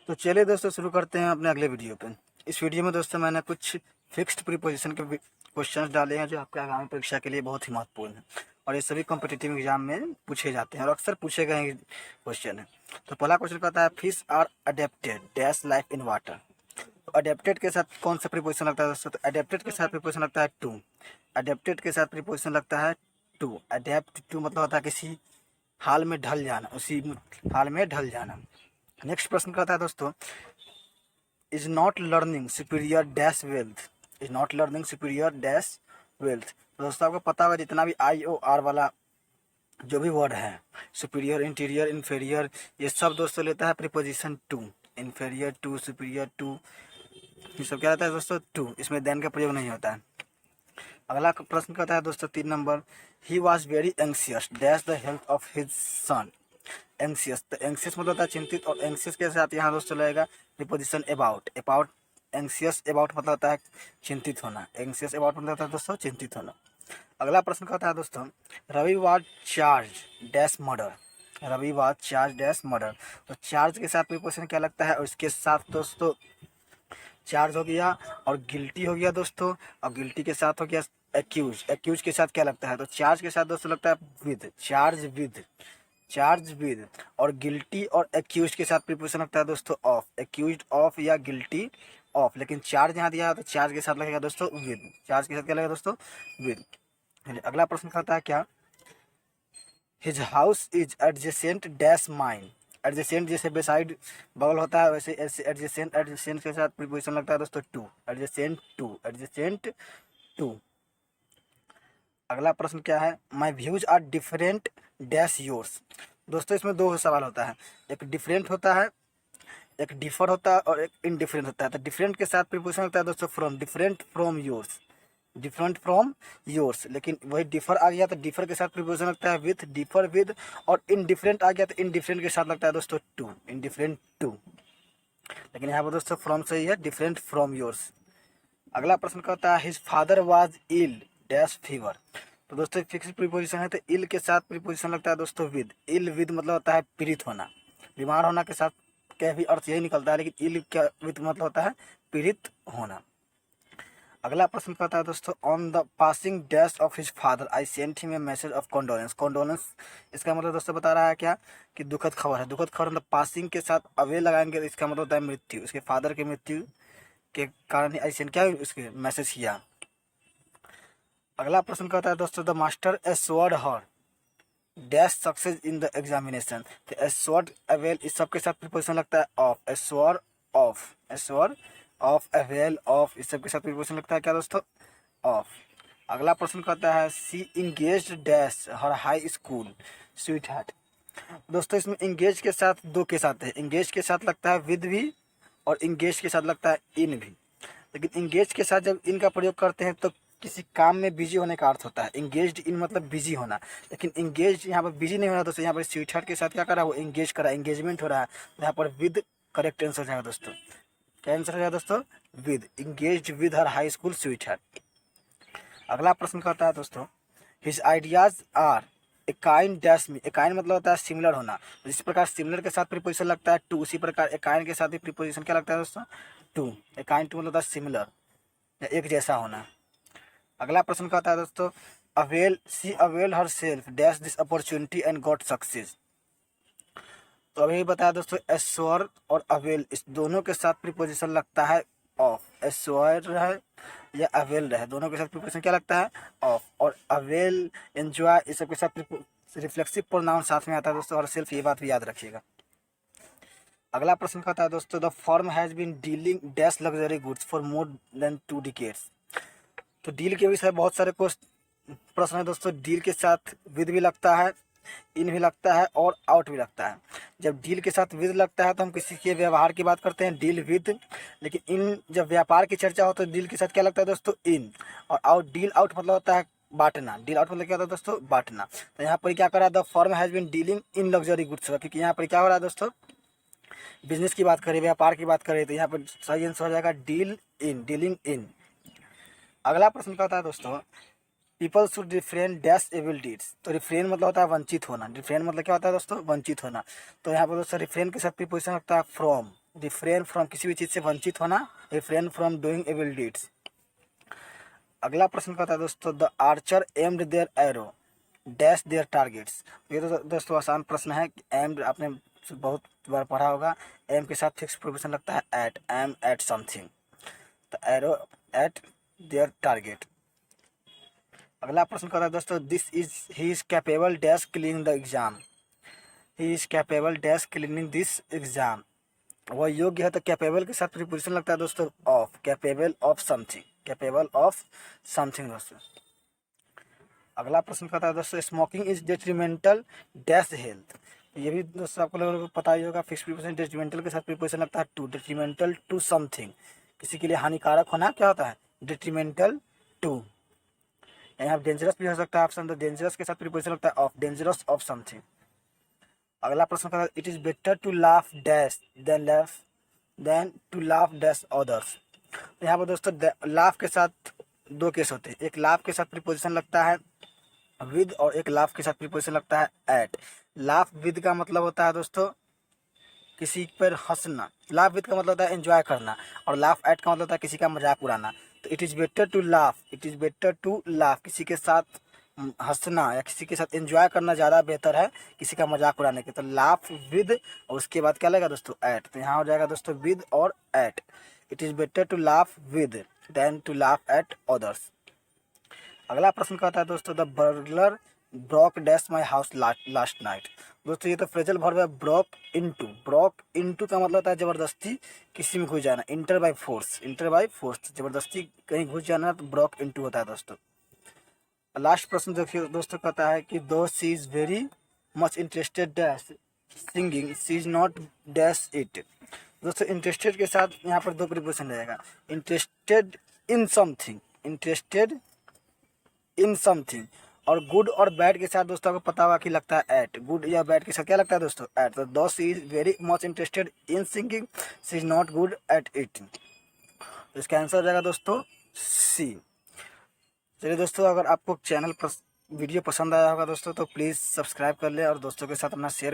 तो चलिए दोस्तों शुरू करते हैं अपने अगले वीडियो पे। इस वीडियो में दोस्तों मैंने कुछ फिक्स्ड प्रीपोजिशन के क्वेश्चंस डाले हैं जो आपके आगामी परीक्षा के लिए बहुत ही महत्वपूर्ण है और ये सभी कॉम्पिटिटिव एग्जाम में पूछे जाते हैं और अक्सर पूछे गए क्वेश्चन है। तो पहला क्वेश्चन कहता है fish are adapted dash life in water. तो अडेप्टेड के साथ कौन सा प्रीपोजिशन लगता है दोस्तों? तो अडेप्टेड के साथ प्रीपोजिशन लगता है टू। अडेप्टेड के साथ प्रीपोजिशन लगता है टू। अडेप्ट टू मतलब होता है किसी हाल में ढल जाना, उसी हाल में ढल जाना। नेक्स्ट प्रश्न कहता है दोस्तों is not learning superior dash wealth. Is not learning superior dash wealth. दोस्तों आपको पता होगा जितना भी आई ओ आर वाला जो भी वर्ड है, सुपीरियर, इंटीरियर, इन्फेरियर, ये सब दोस्तों लेता है preposition to. Inferior to, superior to, ये सब क्या रहता है दोस्तों? टू। इसमें देन का प्रयोग नहीं होता है। अगला प्रश्न कहता है दोस्तों 3 number he was very anxious dash the health of his son. Anxious, तो एंक्सियस मतलब होता है चिंतित और एंक्सियस के साथ यहाँ दोस्तों लगेगा preposition about. About, anxious about मतलब होता है चिंतित होना। एंक्सियस अबाउट मतलब होता है दोस्तों चिंतित होना। अगला प्रश्न कहता है दोस्तों Ravi was charge dash murder. Ravi was charge dash murder. तो चार्ज के साथ प्रीपोजिशन क्या लगता है और इसके साथ दोस्तों चार्ज हो गया और गिल्टी हो गया दोस्तों, और गिल्टी के साथ हो गया एक्यूज। एक्यूज के साथ क्या लगता है? तो चार्ज के साथ दोस्तों लगता है with. Charge with, charge with, और गिल्टी और एक्यूज के साथ प्रीपोजिशन लगता है दोस्तों ऑफ। एक्यूज ऑफ या गिल्टी ऑफ, लेकिन चार्ज यहाँ दिया है तो चार्ज के साथ लगेगा दोस्तों विद। चार्ज के साथ क्या लगेगा दोस्तों? विद। अगला प्रश्न कहता है क्या his house is adjacent dash mine. Adjacent जैसे बेसाइड बगल होता है वैसे एडजेसेंट, एडजेसेंट के साथ प्रीपोजिशन लगता है दोस्तों to. Adjacent to, adjacent to. अगला प्रश्न क्या है my views are different dash yours. दोस्तों इसमें दो सवाल होता है, एक डिफरेंट होता है, एक डिफर होता है और एक इनडिफरेंट होता है। तो डिफरेंट के साथ प्रीपोजिशन लगता है दोस्तों from. Different from yours, different from yours. लेकिन वही डिफर आ गया तो डिफर के साथ प्रीपोजिशन लगता है विथ, डिफर विद, और इनडिफरेंट आ गया तो इनडिफरेंट के साथ लगता है दोस्तों टू, इनडिफरेंट टू। लेकिन यहाँ पर दोस्तों फ्रॉम सही है, डिफरेंट फ्रॉम योर्स। अगला प्रश्न कहता है his father was ill dash fever. तो दोस्तों फिक्स प्रीपोजिशन है तो इल के साथ प्रीपोजिशन लगता है दोस्तों विद। इल विद मतलब होता है पीड़ित होना, बीमार होना के साथ क्या भी अर्थ यही निकलता है, लेकिन इल क्या विद मतलब होता है पीड़ित होना। अगला प्रश्न कहता है दोस्तों on the passing dash of his father I sent him a message of condolence. Condolence इसका मतलब दोस्तों बता रहा है क्या कि दुखद खबर है। दुखद खबर मतलब पासिंग के साथ अवे लगाएंगे तो इसका मतलब होता है मृत्यु। उसके फादर की मृत्यु के कारण आई सेंट क्या उसके मैसेज किया। अगला प्रश्न कहता है दोस्तों the master assured her dash success in the examination. तो एश्योर्ड, अवेल, इस सब के साथ प्रीपोजिशन लगता है of. Assure of, assure of, avail of, इस सब के साथ प्रीपोजिशन लगता है क्या दोस्तों? ऑफ। अगला प्रश्न कहता है she engaged dash her high school sweet हार्ट। दोस्तों इसमें इंगेज के साथ दो के साथ है, इंगेज के साथ लगता है विद भी और इंगेज के साथ लगता है इन भी। लेकिन इंगेज के साथ जब इनका प्रयोग करते हैं तो किसी काम में बिजी होने का अर्थ होता है। इंगेज्ड इन मतलब बिजी होना, लेकिन इंगेज यहाँ पर बिजी नहीं होना दोस्तों। यहाँ पर स्वीट हार्ट के साथ क्या कर रहा है वो इंगेज कर रहा है, इंगेजमेंट हो रहा है। तो यहाँ पर विद करेक्ट आंसर हो जाएगा दोस्तों। क्या आंसर हो जाएगा दोस्तों? With. Engage with her high school sweet heart. अगला प्रश्न कहता है दोस्तों his ideas are a kind dash me. A kind मतलब होता है सिमिलर होना। जिस प्रकार सिमिलर के साथ प्रीपोजिशन लगता है टू, उसी प्रकार ए काइंड के साथ भी प्रीपोजिशन क्या लगता है दोस्तों? टू। ए काइंड टू मतलब होता है सिमिलर या एक जैसा होना। अगला प्रश्न कहता है दोस्तों avail see avail herself dash this opportunity and got success. तो अभी बताया दोस्तों एश्योर और अवेल इस दोनों के साथ प्रीपोजिशन लगता है ऑफ। एश्योर रहे या अवेल रहे, दोनों के साथ प्रीपोजिशन क्या लगता है? ऑफ। और अवेल, एंजॉय, इस सब के साथ रिफ्लेक्सिव प्रोनाउन साथ में आता है दोस्तों, और सेल्फ, ये बात भी याद रखिएगा। अगला प्रश्न कहता है दोस्तों the firm has been dealing dash luxury goods for more than 2 decades. तो डील के विषय बहुत सारे प्रश्न है दोस्तों। डील के साथ विद भी लगता है, इन भी लगता है और आउट भी लगता है। जब डील के साथ विद लगता है तो हम किसी के व्यवहार की बात करते हैं, डील विद। लेकिन इन जब व्यापार की चर्चा हो तो डील के साथ क्या लगता है दोस्तों? इन। और आउट, डील आउट मतलब होता है बांटना। डील आउट मतलब क्या होता है दोस्तों? बांटना। तो यहाँ पर क्या कर रहा है the firm has been dealing in luxury goods, क्योंकि यहाँ पर क्या हो रहा है दोस्तों? बिजनेस की बात करें, व्यापार की बात करें, तो यहाँ पर सही आंसर हो जाएगा डील इन, डीलिंग इन। अगला प्रश्न कहता है दोस्तों people should refrain dash evil deeds. तो रिफ्रेन मतलब होता है वंचित होना। रिफ्रेन मतलब क्या होता है दोस्तों? वंचित होना। तो यहाँ पर दोस्तों रिफ्रेन के साथ प्रीपोजिशन लगता है फ्रॉम। रिफ्रेन फ्रॉम, किसी भी चीज़ से वंचित होना, refrain from doing evil deeds. अगला प्रश्न कहता है दोस्तों, the archer aimed their arrow dash their targets. ये तो दोस्तों आसान प्रश्न है। एम्ड आपने बहुत बार पढ़ा होगा, एम के साथ फिक्स प्रोपोजिशन लगता है एट, एम एट समथिंग, तो एरो एट देयर टारगेट। अगला प्रश्न कहता है दोस्तों, this is he is capable dash cleaning the exam, he is capable dash cleaning this exam. वह योग्य है, तो कैपेबल के साथ प्रीपोजिशन लगता है दोस्तों of, capable of something, capable of something दोस्तों। अगला प्रश्न कहता है दोस्तों, smoking is detrimental dash health. ये भी दोस्तों आपको लोगों को पता ही होगा, फिक्स प्रीपोजिशन डेट्रीमेंटल के साथ प्रीपोजिशन लगता है टू, डेट्रीमेंटल टू समथिंग, किसी के लिए हानिकारक होना क्या होता है, डेट्रीमेंटल टू। यहाँ डेंजरस भी हो सकता है ऑप्शन, तो डेंजरस के साथ प्रीपोजिशन लगता है ऑफ, डेंजरस ऑफ समथिंग। अगला प्रश्न कहता है, it is better to laugh dash than to laugh dash others. यहाँ पर दोस्तों लाफ के साथ दो केस होते हैं, एक लाफ के साथ प्रीपोजिशन लगता है विद और एक लाफ के साथ प्रीपोजिशन लगता है एट। लाफ विद का मतलब होता है दोस्तों किसी पर हंसना, लाफ विद का मतलब होता है एंजॉय करना, और लाफ एट का मतलब होता है किसी का मजाक उड़ाना। तो it is better to laugh, it is better to laugh, किसी के साथ हंसना या किसी के साथ एंजॉय करना ज़्यादा बेहतर है किसी का मजाक उड़ाने के। तो लाफ विद और उसके बाद क्या लगेगा दोस्तों एट, तो यहाँ हो जाएगा दोस्तों विद और at. It is better to laugh with than to laugh at others. अगला प्रश्न कहता है दोस्तों, the burglar broke dash my house last night. दोस्तों ये तो फ्रेजल वर्ब है, ब्रोक इनटू का मतलब होता है जबरदस्ती किसी में घुस जाना, इंटर बाय फोर्स, जबरदस्ती कहीं घुस जाना, तो ब्रोक इनटू होता है दोस्तों। लास्ट प्रश्न देखिए दोस्तों, कहता है कि दो she is very much interested dash singing, she is not dash it. दोस्तों इंटरेस्टेड के साथ यहाँ पर दो प्रीपोजिशन रहेगा, इंटरेस्टेड इन समथिंग, और गुड और बैड के साथ दोस्तों आपको पता होगा कि लगता है एट, गुड या बैड के साथ क्या लगता है दोस्तों एट। तो दो she is very much interested in singing, she is not good at it. तो इसका आंसर हो जाएगा दोस्तों सी। चलिए दोस्तों, अगर आपको चैनल वीडियो पसंद आया होगा दोस्तों, तो प्लीज़ सब्सक्राइब कर लें और दोस्तों के साथ अपना शेयर